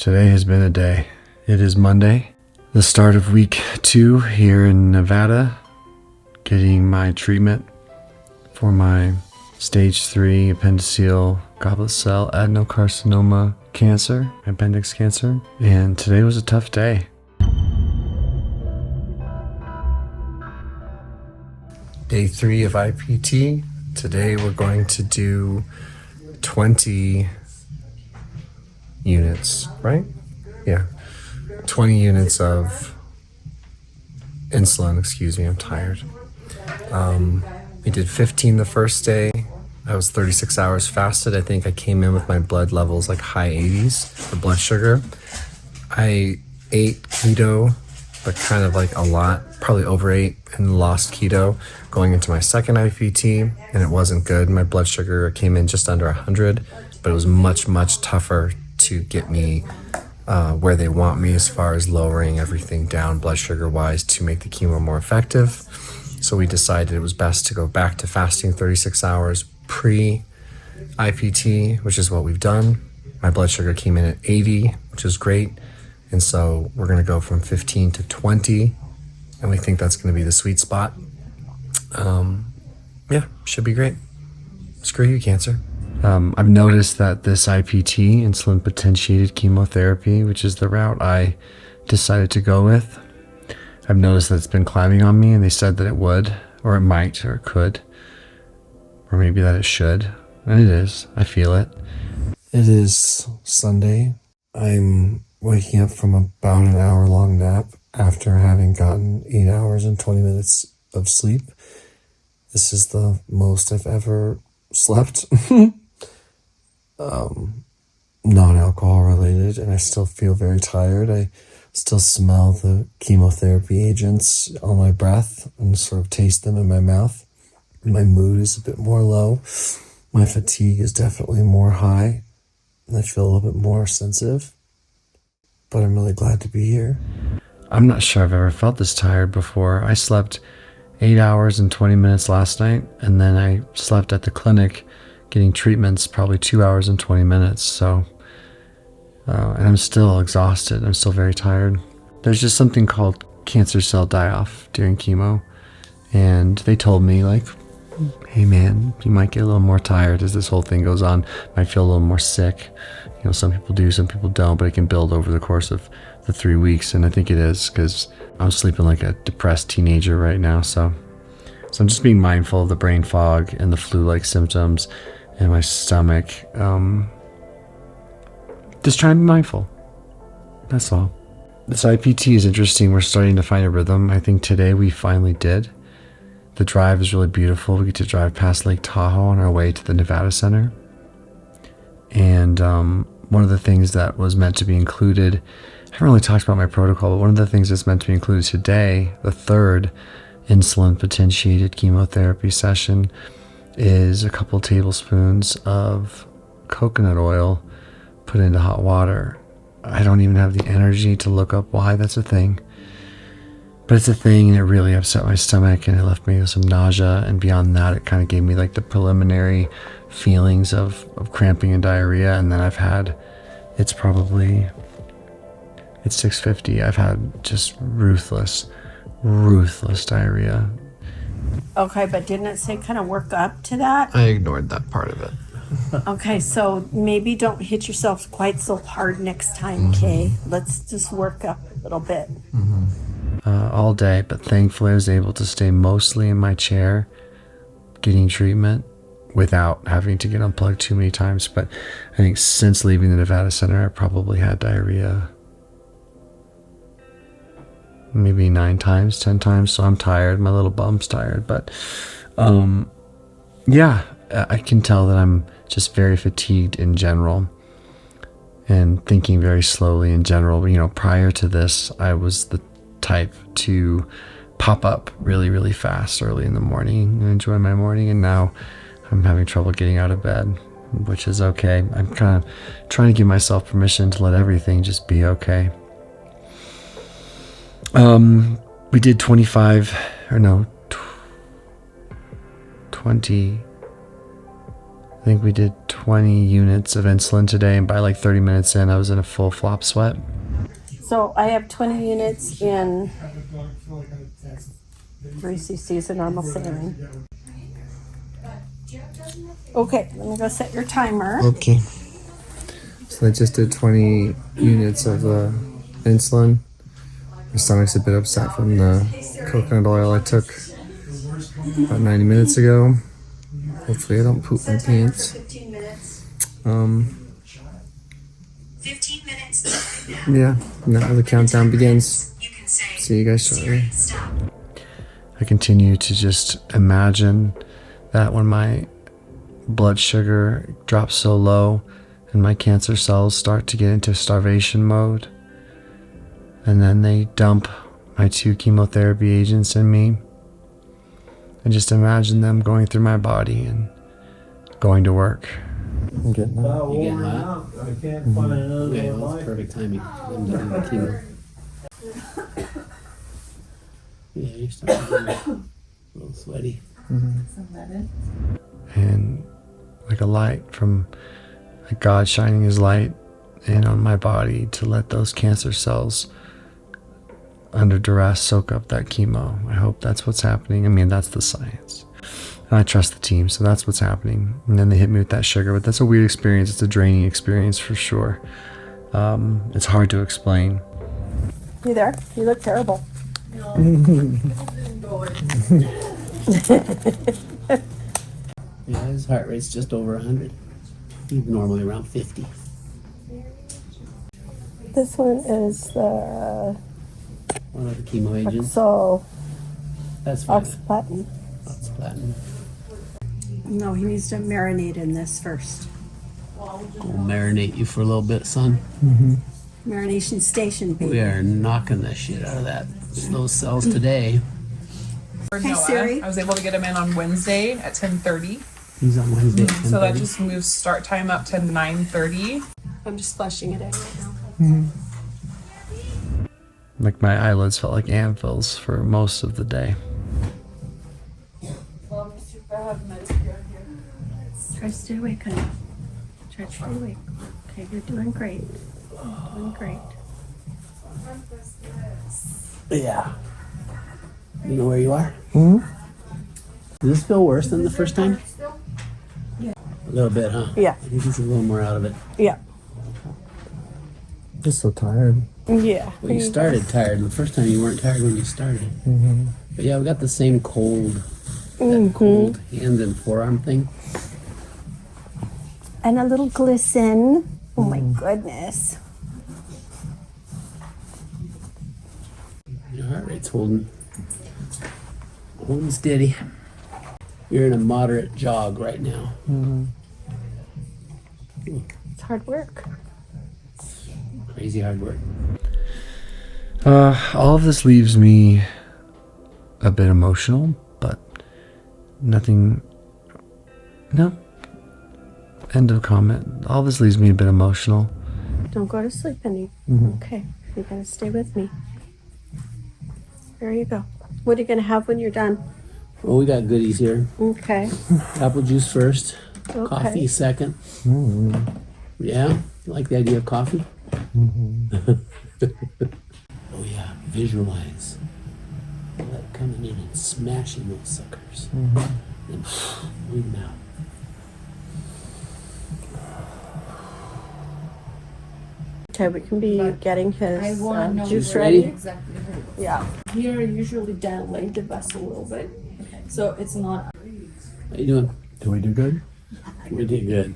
Today has been a day. It is Monday, the start of week 2 here in Nevada, getting my treatment for my stage 3 appendiceal goblet cell adenocarcinoma cancer, appendix cancer, and today was a tough day. Day 3 of IPT. Today we're going to do 20 units, right? Yeah. 20 units of insulin. Excuse me, I'm tired. We did 15 the first day. I was 36 hours fasted. I think I came in with my blood levels like high 80s for blood sugar. I ate keto, but kind of like a lot, probably overate and lost keto going into my second IPT, and it wasn't good. My blood sugar came in just under 100, but it was much, much tougher to get me where they want me as far as lowering everything down blood sugar wise to make the chemo more effective. So we decided it was best to go back to fasting 36 hours pre-IPT, which is what we've done. My blood sugar came in at 80, which is great. And so we're going to go from 15 to 20, and we think that's going to be the sweet spot. Yeah, should be great. Screw you, cancer. I've noticed that this IPT, insulin potentiated chemotherapy, which is the route I decided to go with, I've noticed that it's been climbing on me, and they said that it would, or it might, or it could, or maybe that it should, and it is. I feel it. It is Sunday. I'm waking up from about an hour-long nap after having gotten 8 hours and 20 minutes of sleep. This is the most I've ever slept. Non-alcohol related, and I still feel very tired. I still smell the chemotherapy agents on my breath and sort of taste them in my mouth. My mood is a bit more low. My fatigue is definitely more high, and I feel a little bit more sensitive. But I'm really glad to be here. I'm not sure I've ever felt this tired before. I slept 8 hours and 20 minutes last night, and then I slept at the clinic getting treatments probably 2 hours and 20 minutes. So, and I'm still exhausted. I'm still very tired. There's just something called cancer cell die-off during chemo, and they told me, like, hey man, you might get a little more tired as this whole thing goes on. Might feel a little more sick. You know, some people do, some people don't, but it can build over the course of the 3 weeks. And I think it is, because I'm sleeping like a depressed teenager right now. So I'm just being mindful of the brain fog and the flu-like symptoms and my stomach. Just trying to be mindful. That's all. This IPT is interesting. We're starting to find a rhythm. I think today we finally did. The drive is really beautiful. We get to drive past Lake Tahoe on our way to the Nevada Center. And one of the things that was meant to be included, I haven't really talked about my protocol, but one of the things that's meant to be included today, the third insulin potentiated chemotherapy session, is a couple tablespoons of coconut oil put into hot water. I don't even have the energy to look up why that's a thing. But it's a thing, and it really upset my stomach, and it left me with some nausea. And beyond that, it kind of gave me like the preliminary feelings of cramping and diarrhea. And then I've had, it's 6:50. I've had just ruthless diarrhea. Okay, but didn't it say kind of work up to that? I ignored that part of it. Okay, so maybe don't hit yourself quite so hard next time, okay? Let's just work up a little bit. All day, but thankfully I was able to stay mostly in my chair getting treatment without having to get unplugged too many times. But I think since leaving the Nevada Center, I probably had diarrhea maybe 9 times, 10 times. So I'm tired. My little bum's tired. But yeah, I can tell that I'm just very fatigued in general and thinking very slowly in general. You know, prior to this, I was the type to pop up really, really fast early in the morning and enjoy my morning. And now I'm having trouble getting out of bed, which is okay. I'm kind of trying to give myself permission to let everything just be okay. We did 20 I think we did 20 units of insulin today, and by like 30 minutes in, I was in a full flop sweat. So I have 20 units in 3 cc's of normal saline. Okay, let me go set your timer. Okay. So I just did 20 units of insulin. My stomach's a bit upset from the coconut oil I took about 90 minutes ago. Hopefully I don't poop my pants. 15 minutes. 15 minutes. Yeah, now the countdown begins. See you guys shortly. I continue to just imagine that when my blood sugar drops so low and my cancer cells start to get into starvation mode, and then they dump my 2 chemotherapy agents in me, and just imagine them going through my body and going to work. I'm getting that. You getting hot? I can't find another Okay, well, one. that's perfect timing. I'm done with chemo. Yeah, you're starting to get a little sweaty. And like a light from like God shining his light in on my body to let those cancer cells under duress soak up that chemo. I hope that's what's happening. I mean, that's the science. And I trust the team, so that's what's happening. And then they hit me with that sugar, but that's a weird experience. It's a draining experience for sure. It's hard to explain. You there? You look terrible. Yeah, his heart rate's just over 100. He's normally around 50. This one is the One of the chemo agents. That's fine. oxyplatin. That's platinum. No, he needs to marinate in this first. We'll marinate you for a little bit, son. Marination station, baby. We are knocking the shit out of those cells today. For Hi, Noah. Siri. I was able to get him in on Wednesday at 10:30. He's on Wednesday. So that 10:30. just moves start time up to 9:30. I'm just flushing it in right now. Like my eyelids felt like anvils for most of the day. Try to stay awake, honey. Try to stay awake. Okay, you're doing great. Doing great. Yeah. You know where you are? Does this feel worse than the first time? Yeah. A little bit, huh? Yeah. I think he's a little more out of it. Yeah. Just so tired. Yeah. Well, you started tired. The first time you weren't tired when you started. But yeah, we got the same cold, that cold hand and forearm thing. And a little glisten. Oh my goodness. Your heart rate's holding steady. You're in a moderate jog right now. It's hard work. Crazy hard work. All of this leaves me a bit emotional, but nothing. No. End of comment. All this leaves me a bit emotional. Don't go to sleep, honey. Okay. You gotta stay with me. There you go. What are you gonna have when you're done? Well, we got goodies here. Okay. Apple juice first. Okay. Coffee second. Yeah? You like the idea of coffee? Oh yeah, visualize that coming in and smashing those suckers. And breathe them out. Okay, we can be getting his juice Ready? ready. Exactly. Yeah. Here, I usually dilate the vessel a little bit, so it's not. How you doing? Do we do good? We did good.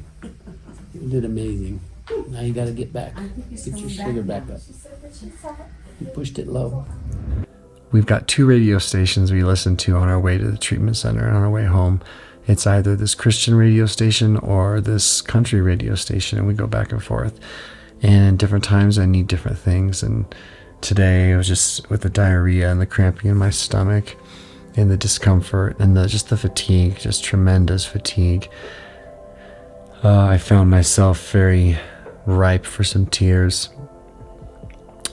You did amazing. Now you gotta get back. Get your sugar back up. You pushed it low. We've got 2 radio stations we listen to on our way to the treatment center and on our way home. It's either this Christian radio station or this country radio station, and we go back and forth. And different times I need different things. And today it was just with the diarrhea and the cramping in my stomach and the discomfort and just the fatigue, just tremendous fatigue. I found myself very ripe for some tears.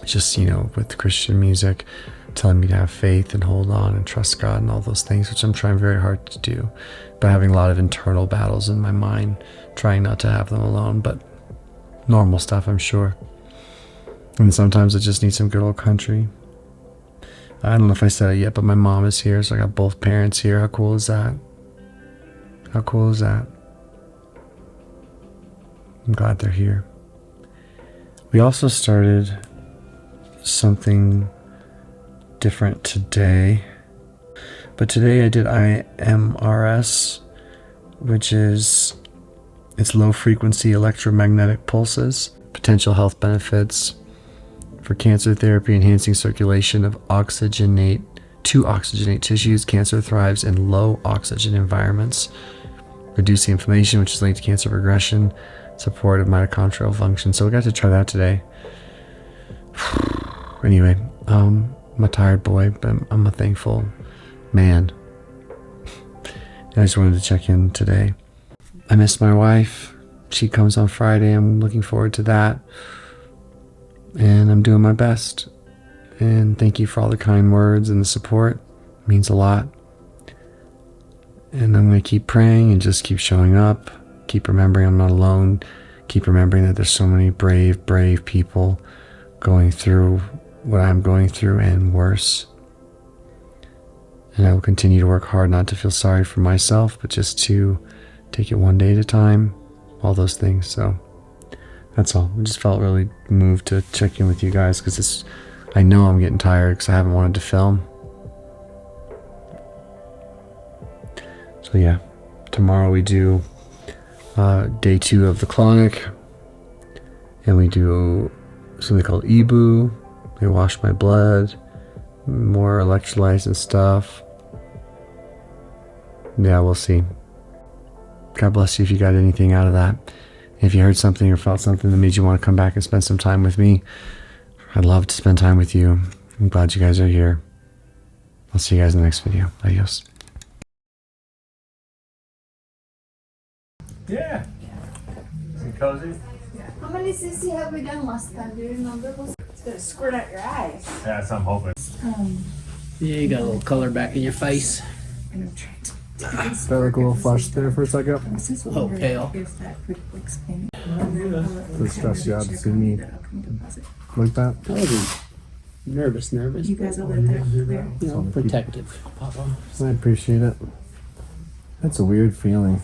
Just, with Christian music. telling me to have faith and hold on and trust God and all those things, which I'm trying very hard to do, but having a lot of internal battles in my mind, trying not to have them alone, but normal stuff, I'm sure. And sometimes I just need some good old country. I don't know if I said it yet, but my mom is here, so I got both parents here. How cool is that? How cool is that? I'm glad they're here. We also started something different today. But today I did IMRS, which is it's low frequency electromagnetic pulses, potential health benefits for cancer therapy, enhancing circulation of to oxygenate tissues. Cancer thrives in low oxygen environments, reducing inflammation, which is linked to cancer progression, support of mitochondrial function. So we got to try that today. Anyway, I'm a tired boy, but I'm a thankful man. And I just wanted to check in today. I miss my wife. She comes on Friday. I'm looking forward to that. And I'm doing my best. And thank you for all the kind words and the support. It means a lot. And I'm going to keep praying and just keep showing up. Keep remembering I'm not alone. Keep remembering that there's so many brave, brave people going through what I'm going through and worse. And I will continue to work hard not to feel sorry for myself, but just to take it one day at a time. All those things. So that's all. I just felt really moved to check in with you guys because I know I'm getting tired because I haven't wanted to film. So yeah, tomorrow we do day 2 of the colonic, and we do something called EBU. They wash my blood, more electrolytes and stuff. Yeah, we'll see. God bless you if you got anything out of that. If you heard something or felt something that made you want to come back and spend some time with me, I'd love to spend time with you. I'm glad you guys are here. I'll see you guys in the next video. Adios. Yeah. Is it cozy? How many cc have we done last time? Do you remember? It's gonna squirt out your eyes. Yeah, that's what I'm hoping. Yeah, you got a little color back in your face. Felt like a little flush there for a second. Oh, pale. Does it stress you out to see me like that? I was nervous. You guys are there. You know, protective, Papa. I appreciate it. That's a weird feeling.